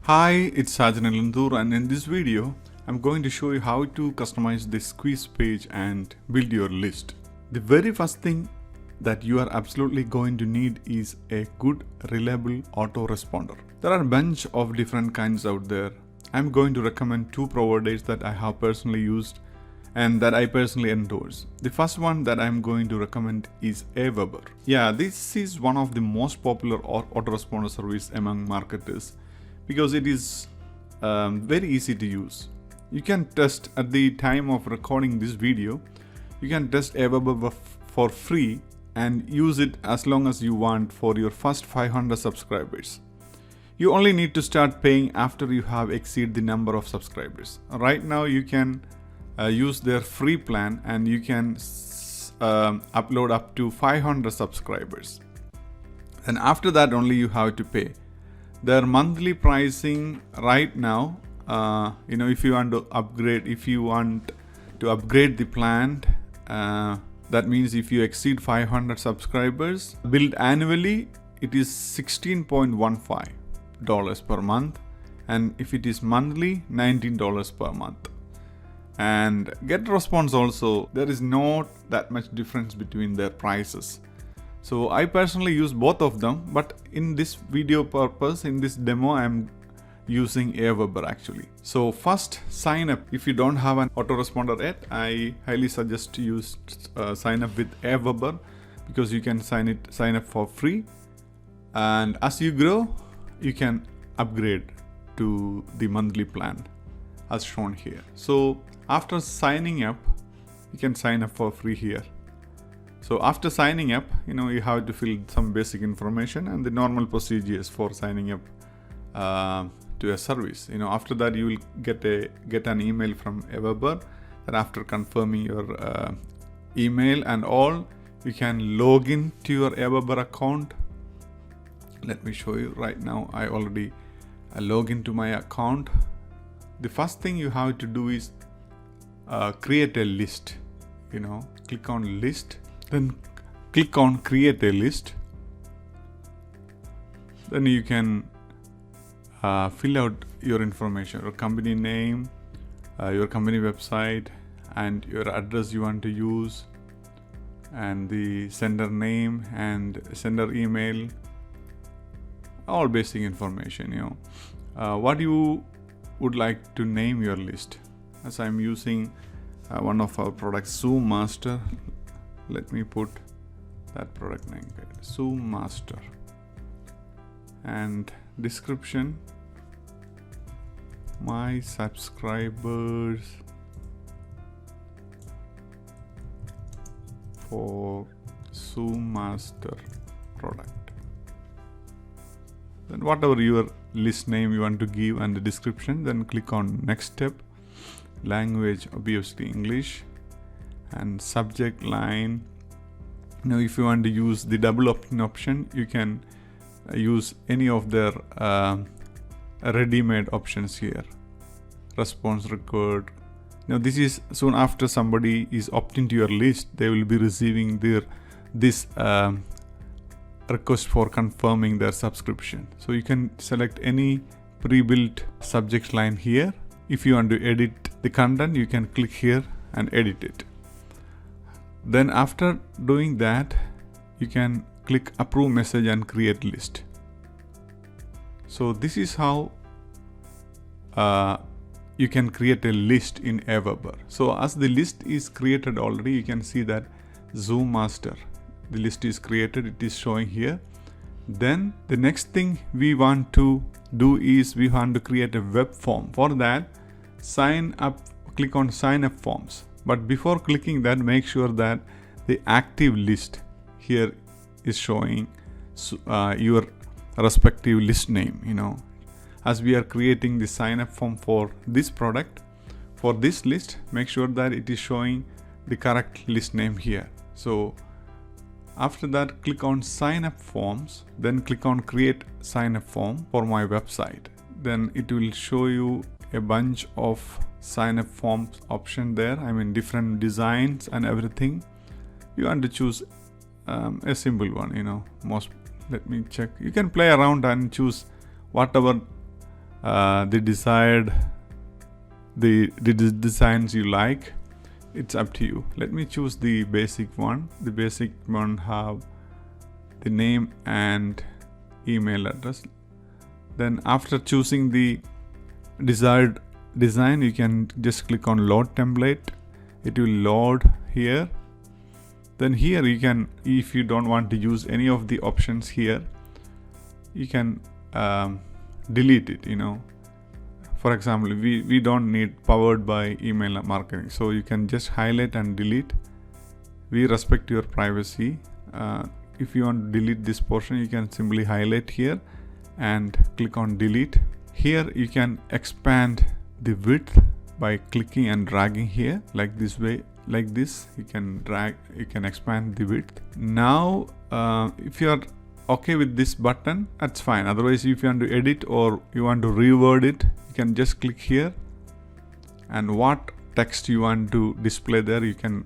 Hi, it's Sajan Elandur, and in this video, I'm going to show you how to customize this quiz page and build your list. The very first thing that you are absolutely going to need is a good, reliable autoresponder. There are a bunch of different kinds out there. I'm going to recommend two providers that I have personally used and that I personally endorse. The first one that I'm going to recommend is Aweber. Yeah, this is one of the most popular autoresponder service among marketers, because it is very easy to use. You can test at the time of recording this video. You can test Aweber for free and use it as long as you want for your first 500 subscribers. You only need to start paying after you have exceeded the number of subscribers. Right now you can use their free plan and you can upload up to 500 subscribers. And after that only you have to pay. Their monthly pricing right now, if you want to upgrade, the plan, that means if you exceed 500 subscribers, billed annually, it is $16.15 per month, and if it is monthly, $19 per month. And get response also, there is not that much difference between their prices. So I personally use both of them, but in this video purpose, in this demo, I'm using Aweber actually. So first, sign up. If you don't have an autoresponder yet, I highly suggest to use sign up with Aweber, because you can sign up for free, and as you grow, you can upgrade to the monthly plan as shown here. So after signing up, you can sign up for free here. So after signing up, you have to fill some basic information and the normal procedures for signing up to a service. After that you will get an email from Aweber that after confirming your email and all, you can log in to your Aweber account. Let me show you right now. I already log into my account. The first thing you have to do is create a list. Click on list. Then click on create a list. Then you can fill out your information, your company name, your company website, and your address you want to use, and the sender name and sender email, all basic information. What you would like to name your list. As I'm using one of our products, Zoom Master, let me put that product name, Zoom Master, and description, my subscribers for Zoom Master product. Then whatever your list name you want to give and the description, then click on next step. Language obviously English, and subject line. If you want to use the double opt-in option, you can use any of their ready-made options here. Response record. This is soon after somebody is opting to your list, they will be receiving this request for confirming their subscription. So you can select any pre-built subject line here. If you want to edit the content, you can click here and edit it. Then after doing that, you can click approve message and create list. So this is how you can create a list in Aweber. So as the list is created already, you can see that Zoom Master, the list is created, it is showing here. Then the next thing we want to do is we want to create a web form. For that, sign up, click on sign up forms. But before clicking that, make sure that the active list here is showing your respective list name. As we are creating the sign up form for this product, for this list, make sure that it is showing the correct list name here. So after that, click on sign up forms, then click on create sign up form for my website. Then it will show you a bunch of sign up forms option there. Different designs and everything. You want to choose a simple one. Let me check. You can play around and choose whatever the desired the designs you like. It's up to you. Let me choose the basic one. The basic one have the name and email address. Then after choosing the desired design, you can just click on load template. It will load here. Then here you can, if you don't want to use any of the options here, you can delete it, For example, we don't need powered by email marketing, so you can just highlight and delete. We respect your privacy. If you want to delete this portion, you can simply highlight here and click on delete. Here you can expand the width by clicking and dragging here, like this way. Like this, you can expand the width. Now if you are okay with this button, that's fine. Otherwise, if you want to edit or you want to reword it, you can just click here, and what text you want to display there, you can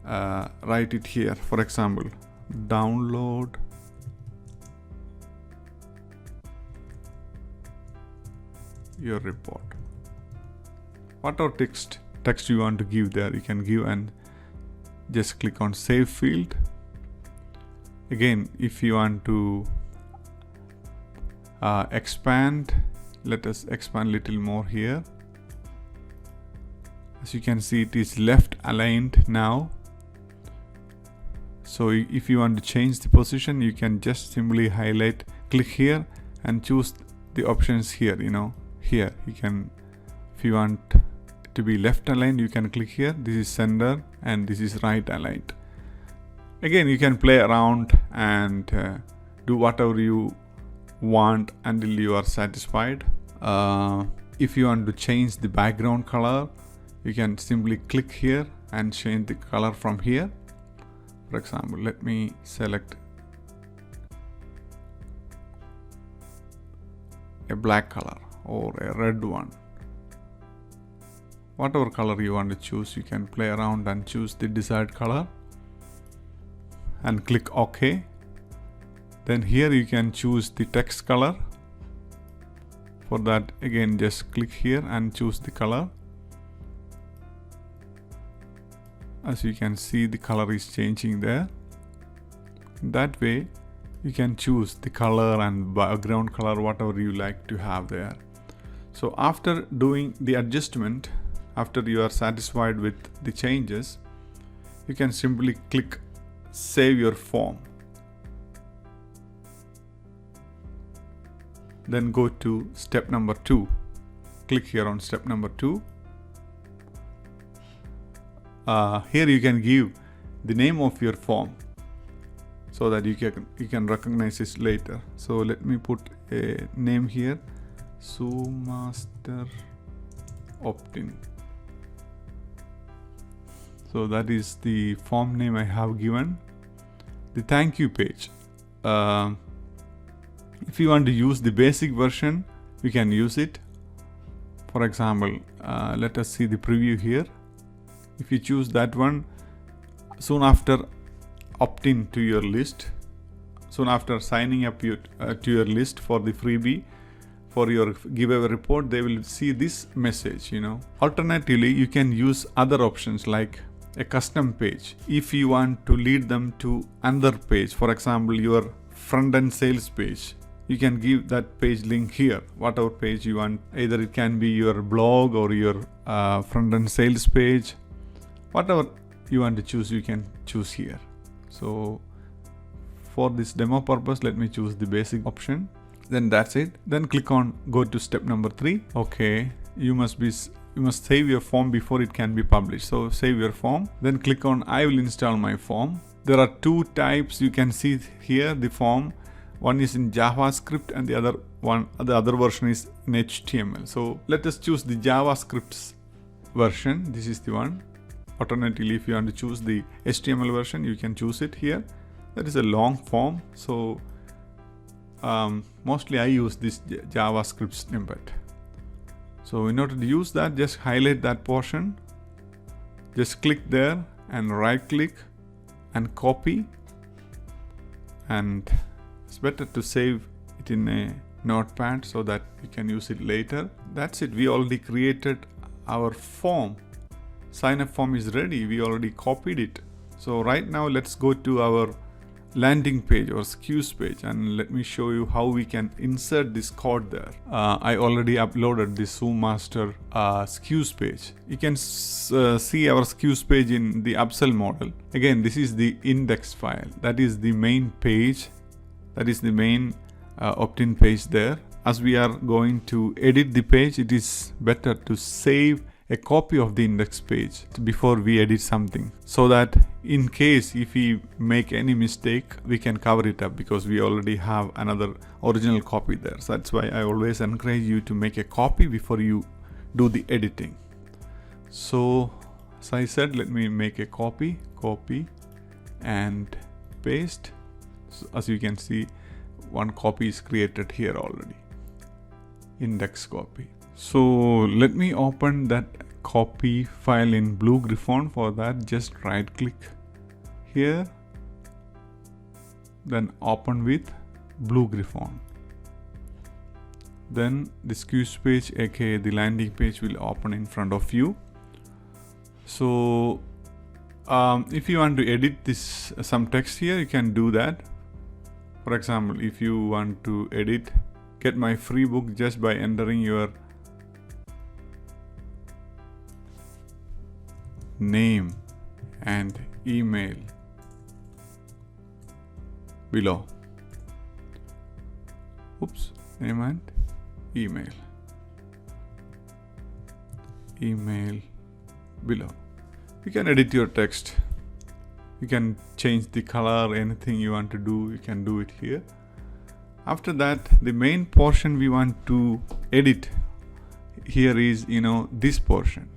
write it here. For example, download your report. Whatever text you want to give there, you can give, and just click on save field. Again, if you want to expand, let us expand little more here. As you can see, it is left aligned now. So if you want to change the position, you can just simply highlight, click here and choose the options here. Here you can, if you want to be left aligned, you can click here. This is center and this is right aligned. Again, you can play around and do whatever you want until you are satisfied. If you want to change the background color, you can simply click here and change the color from here. For example, let me select a black color or a red one. Whatever color you want to choose, you can play around and choose the desired color and click OK. Then here you can choose the text color. For that, again, just click here and choose the color. As you can see, the color is changing there. That way you can choose the color and background color, whatever you like to have there. So after doing the adjustment, after you are satisfied with the changes, you can simply click save your form. Then go to step number 2. Click here on step number 2. Here you can give the name of your form so that you can recognize it later. So let me put a name here, Master opt-in. So that is the form name I have given. The thank you page. If you want to use the basic version, you can use it. For example, let us see the preview here. If you choose that one, soon after opt-in to your list, soon after signing up to your list for the freebie, for your giveaway report, they will see this message. Alternatively, you can use other options like a custom page. If you want to lead them to another page, for example, your front-end sales page, you can give that page link here, whatever page you want. Either it can be your blog or your front-end sales page. Whatever you want to choose, you can choose here. So for this demo purpose, let me choose the basic option. Then that's it. Then click on go to step number 3. Okay, you must save your form before it can be published. So save your form. Then click on I will install my form. There are 2 types you can see here. The form, one is in JavaScript and the other version is in HTML. So let us choose the JavaScript version. This is the one. Alternatively, if you want to choose the HTML version, you can choose it here. That is a long form. So mostly I use this JavaScript snippet. So in order to use that, just highlight that portion. Just click there and right click and copy. And it's better to save it in a notepad so that we can use it later. That's it. We already created our form. Sign up form is ready. We already copied it. So right now let's go to our landing page or SKUs page, and let me show you how we can insert this code there. I already uploaded the Zoom Master SKUs page. You can see our SKUs page in the upsell model. Again, this is the index file. That is the main page. That is the main opt-in page there. As we are going to edit the page, it is better to save a copy of the index page before we edit something, so that in case if we make any mistake, we can cover it up, because we already have another original copy there. So that's why I always encourage you to make a copy before you do the editing. So as I said, let me make a copy and paste. So as you can see, one copy is created here already, index copy. So let me open that copy file in Blue Griffon. For that, just right click here, then open with Blue Griffon. Then the SKUs page, aka the landing page, will open in front of you. So if you want to edit this some text here, you can do that. For example, if you want to edit get my free book just by entering your name and email below. Oops, name and email below. You can edit your text. You can change the color, anything you want to do, you can do it here. After that, the main portion we want to edit here is, this portion.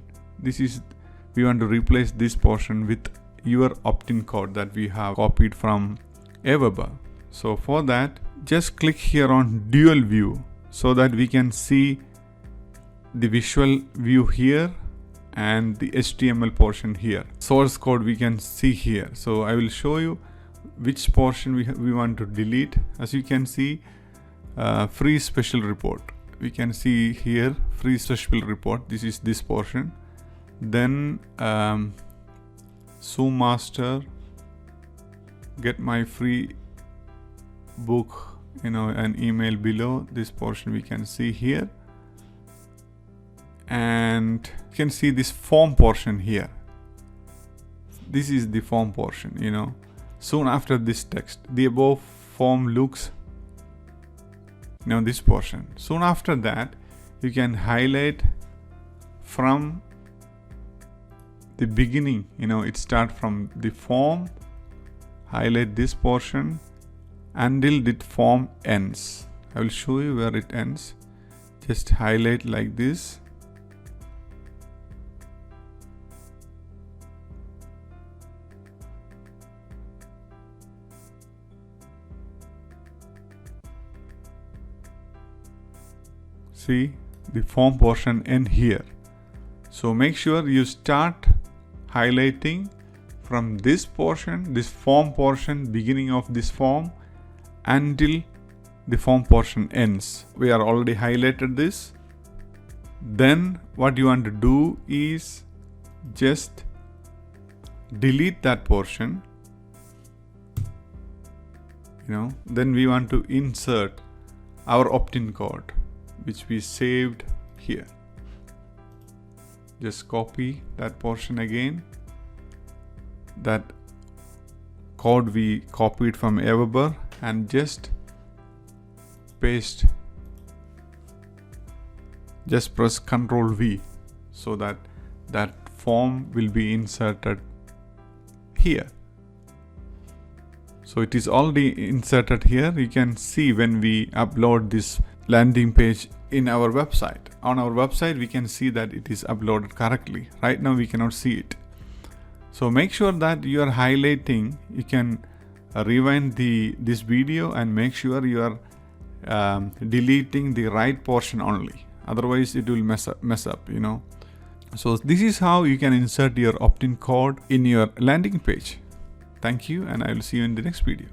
We want to replace this portion with your opt-in code that we have copied from Aweber. So for that, just click here on dual view so that we can see the visual view here and the HTML portion here. Source code we can see here. So I will show you which portion we want to delete. As you can see, free special report. We can see here free special report. This is this portion. Then Zoom Master, get my free book, an email below. This portion we can see here, and you can see this form portion here. This is the form portion. Soon after this text, the above form looks, this portion. Soon after that, you can highlight from the beginning, it starts from the form, highlight this portion until the form ends. I will show you where it ends. Just highlight like this. See, the form portion end here. So make sure you start highlighting from this portion, this form portion, beginning of this form, until the form portion ends. We are already highlighted this. Then what you want to do is just delete that portion. Then we want to insert our opt-in code, which we saved here. Just copy that portion again. That code we copied from Aweber, and just paste. Just press Ctrl V so that that form will be inserted here. So it is already inserted here. You can see when we upload this landing page in our website. On our website, we can see that it is uploaded correctly. Right now we cannot see it. So make sure that you are highlighting. You can rewind this video and make sure you are deleting the right portion only. Otherwise it will mess up. So this is how you can insert your opt-in code in your landing page. Thank you, and I will see you in the next video.